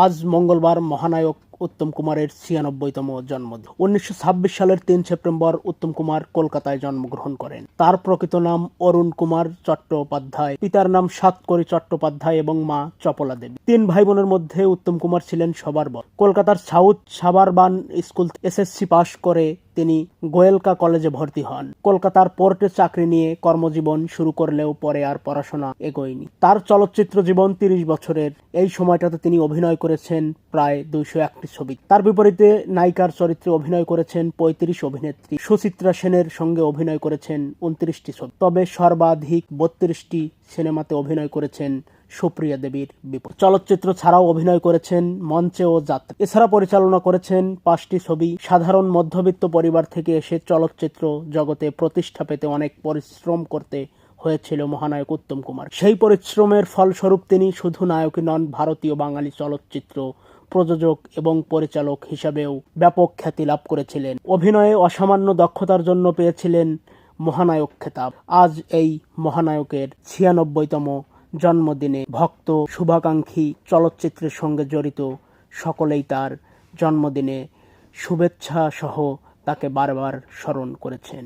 আজ মঙ্গলবার মহানায়ক উত্তম কুমারের ৯৬তম জন্মদিন। ১৯২৬ সালের ৩ সেপ্টেম্বর উত্তম কুমার কলকাতায় জন্মগ্রহণ করেন। তার প্রকৃত নাম অরুণ কুমার চট্টোপাধ্যায়, পিতার নাম সাতকড়ি চট্টোপাধ্যায় এবং মা চপলা দেবী। ৩ ভাই বোনের মধ্যে উত্তম কুমার ছিলেন সবার বড়। কলকাতার সাউথ সাবারবান স্কুল এসএসসি পাশ করে তিনি গোয়েলকা কলেজে ভর্তি হন। কলকাতার পোর্টে চাকরি নিয়ে কর্মজীবন শুরু করলেও পরে আর পড়াশোনা এগোয়নি। তার চলচ্চিত্র জীবন ৩০ বছরের। এই সময়টাতে তিনি অভিনয় করেছেন প্রায় ২০১টি ছবি। তার বিপরীতে নায়িকার চরিত্রে অভিনয় করেছেন ৩৫ অভিনেত্রী। সুচিত্রা সেনের সঙ্গে অভিনয় করেছেন ২৯টি ছবি। তবে সর্বাধিক ৩২টি সিনেমাতে অভিনয় করেছেন সুপ্রিয়া দেবীর বিপরীতে। চলচ্চিত্র ছাড়াও অভিনয় করেছেন মঞ্চে ও যাত্রা। এছাড়া পরিচালনা করেছেন ৫টি ছবি। সাধারণ মধ্যবিত্ত পরিবার থেকে এসে চলচ্চিত্র জগতে প্রতিষ্ঠা পেতে অনেক পরিশ্রম করতে হয়েছিল মহানায়ক উত্তম কুমার। সেই পরিশ্রমের ফলস্বরূপ তিনি শুধু নায়কই নন, ভারতীয় বাঙালি চলচ্চিত্র প্রযোজক এবং পরিচালক হিসাবেও ব্যাপক খ্যাতি লাভ করেছিলেন। অভিনয়ে অসামান্য দক্ষতার জন্য পেয়েছিলেন মহানায়ক খেতাব। আজ এই মহানায়কের ৯৬তম জন্মদিনে ভক্ত, শুভাকাঙ্ক্ষী, চলচ্চিত্রের সঙ্গে জড়িত সকলেই তার জন্মদিনে শুভেচ্ছা সহ তাকে বারবার স্মরণ করেছেন।